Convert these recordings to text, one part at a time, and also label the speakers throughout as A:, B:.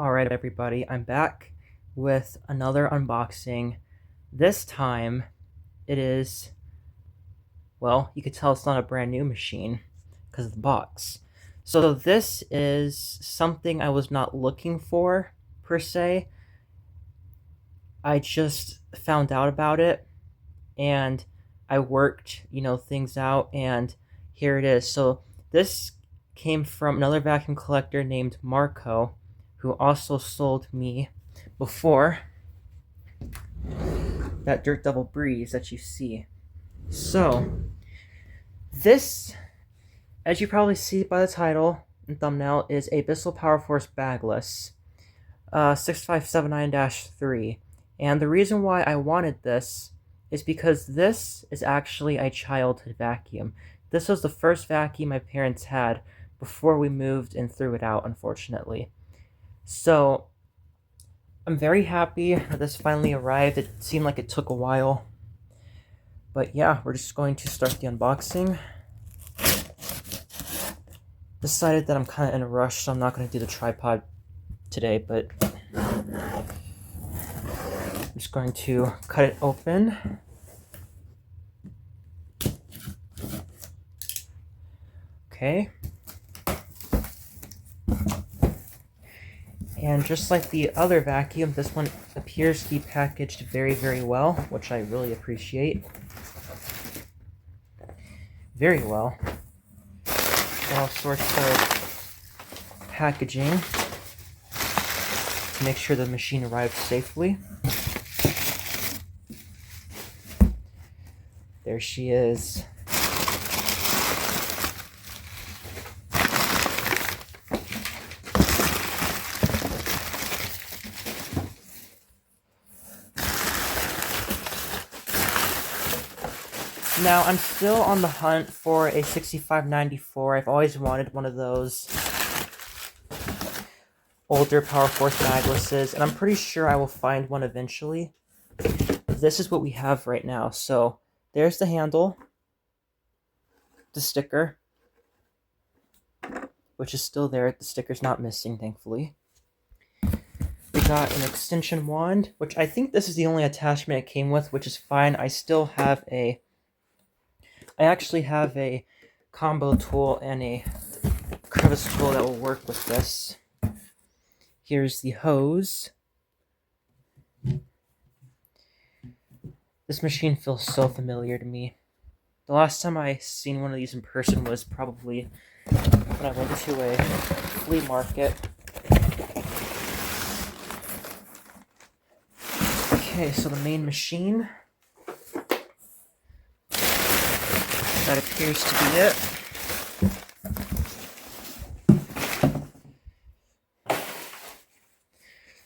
A: Alright everybody, I'm back with another unboxing. This time it is, well, you could tell it's not a brand new machine because of the box. So this is something I was not looking for per se. I just found out about it and I worked, things out, and here it is. So this came from another vacuum collector named Marco, who also sold me before that Dirt Double Breeze that you see. So this, as you probably see by the title and thumbnail, is a Bissell Powerforce Bagless 6579-3. And the reason why I wanted this is because this is actually a childhood vacuum. This was the first vacuum my parents had before we moved and threw it out, unfortunately. So I'm very happy that this finally arrived. It seemed like it took a while. But yeah, we're just going to start the unboxing. Decided that I'm kind of in a rush, so I'm not going to do the tripod today, but I'm just going to cut it open. Okay. And just like the other vacuum, this one appears to be packaged very, very well, which I really appreciate. Very well. All sorts of packaging to make sure the machine arrives safely. There she is. Now, I'm still on the hunt for a 6594. I've always wanted one of those older Powerforce Baglesses, and I'm pretty sure I will find one eventually. This is what we have right now. So, there's the handle, the sticker, which is still there. The sticker's not missing, thankfully. We got an extension wand, which I think this is the only attachment it came with, which is fine. I actually have a combo tool and a crevice tool that will work with this. Here's the hose. This machine feels so familiar to me. The last time I seen one of these in person was probably when I went to a flea market. Okay, so the main machine. That appears to be it.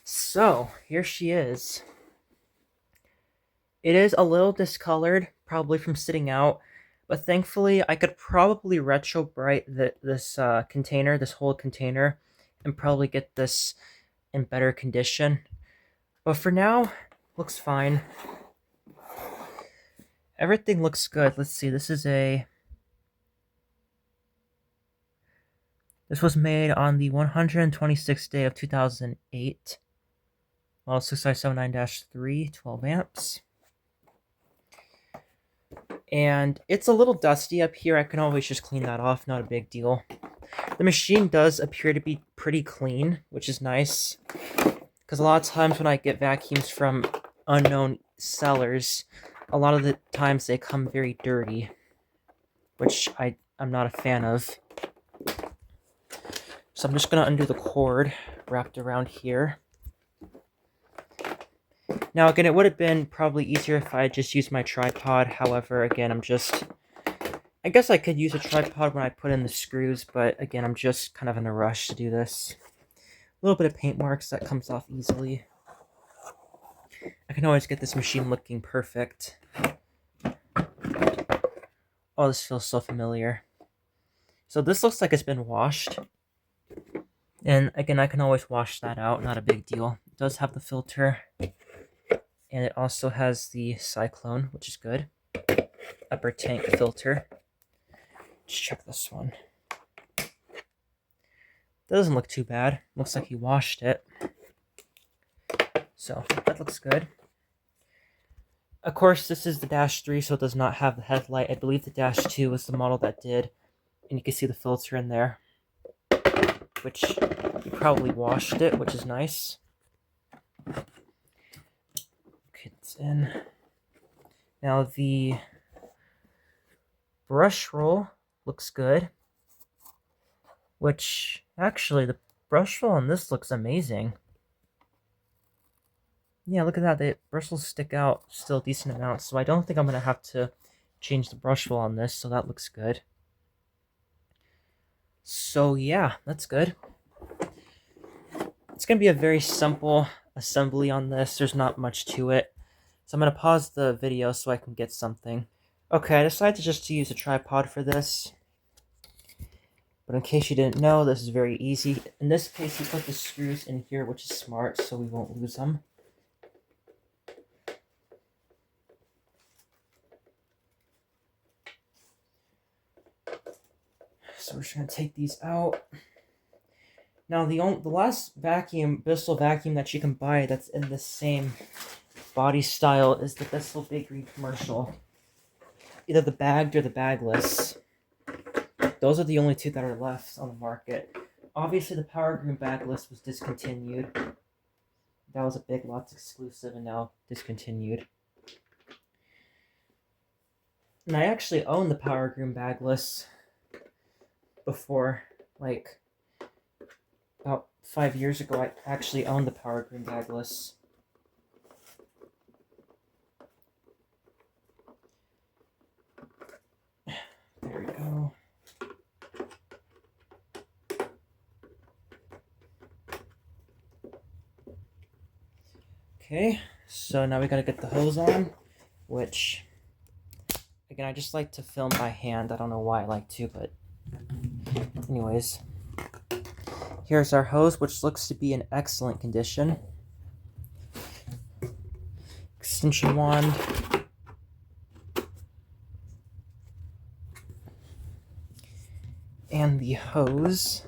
A: So, here she is. It is a little discolored, probably from sitting out, but thankfully I could probably retro-bright this container, this whole container, and probably get this in better condition. But for now, looks fine. Everything looks good. Let's see, this was made on the 126th day of 2008. Model 6579-3, 12 amps. And it's a little dusty up here. I can always just clean that off, not a big deal. The machine does appear to be pretty clean, which is nice. Because a lot of times when I get vacuums from unknown sellers, a lot of the times they come very dirty, which I'm not a fan of. So I'm just going to undo the cord wrapped around here. Now again, it would have been probably easier if I just used my tripod. However, again, I guess I could use a tripod when I put in the screws, but again, I'm just kind of in a rush to do this. A little bit of paint marks that comes off easily. I can always get this machine looking perfect. Oh, this feels so familiar. So this looks like it's been washed. And again, I can always wash that out, not a big deal. It does have the filter. And it also has the cyclone, which is good. Upper tank filter. Let's check this one. That doesn't look too bad. Looks like he washed it. So that looks good. Of course, this is the Dash 3, so it does not have the headlight. I believe the Dash 2 was the model that did. And you can see the filter in there, which you probably washed it, which is nice. Okay, it's in. Now the brush roll looks good, which actually the brush roll on this looks amazing. Yeah, look at that. The bristles stick out still a decent amount, so I don't think I'm going to have to change the brush roll on this, so that looks good. So yeah, that's good. It's going to be a very simple assembly on this. There's not much to it. So I'm going to pause the video so I can get something. Okay, I decided to use a tripod for this. But in case you didn't know, this is very easy. In this case, we put the screws in here, which is smart, so we won't lose them. So we're just going to take these out. Now, the last vacuum, Bissell vacuum that you can buy that's in the same body style is the Bissell Big Green commercial. Either the bagged or the bagless. Those are the only two that are left on the market. Obviously, the Power Green bagless was discontinued. That was a Big Lots exclusive and now discontinued. And I actually own the Power Green bagless before, like, about 5 years ago, I actually owned the Power Green bagless. There we go. Okay, so now we gotta get the hose on, which, again, I just like to film by hand. I don't know why I like to, but anyways. Here's our hose, which looks to be in excellent condition. Extension wand. And the hose.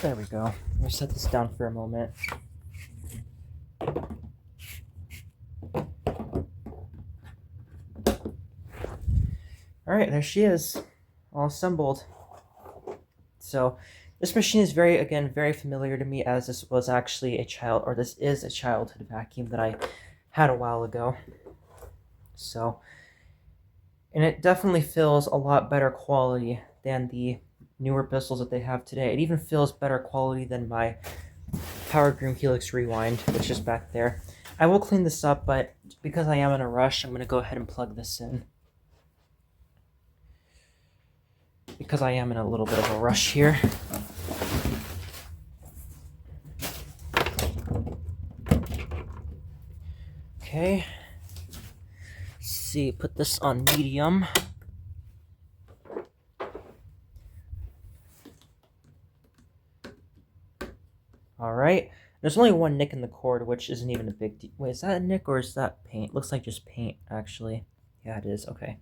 A: There we go. I'm going to set this down for a moment. Alright, there she is, all assembled. So, this machine is very familiar to me, as this was actually this is a childhood vacuum that I had a while ago. So, and it definitely feels a lot better quality than the newer Bissells that they have today. It even feels better quality than my Power Green Helix Rewind, which is back there. I will clean this up, but because I am in a rush, I'm going to go ahead and plug this in. Because I am in a little bit of a rush here. Okay. Let's see, put this on medium. Alright. There's only one nick in the cord, which isn't even a big deal. Wait, is that a nick or is that paint? Looks like just paint, actually. Yeah, it is. Okay.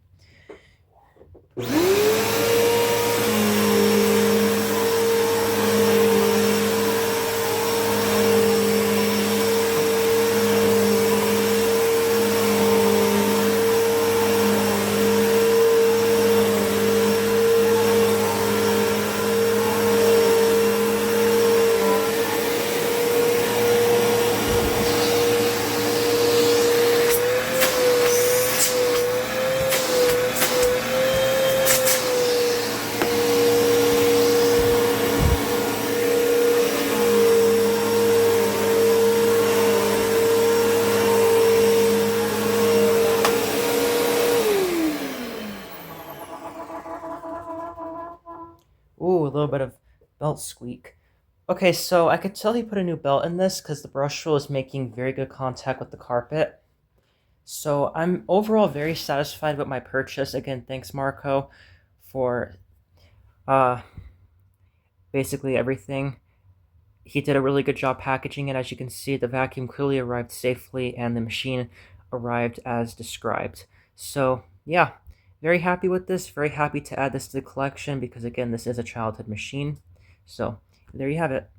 A: Ooh, a little bit of belt squeak. Okay, so I could tell he put a new belt in this because the brush roll is making very good contact with the carpet. So I'm overall very satisfied with my purchase. Again, thanks Marco for basically everything. He did a really good job packaging it. As you can see, the vacuum clearly arrived safely and the machine arrived as described. So yeah, very happy with this, very happy to add this to the collection because again, this is a childhood machine. So there you have it.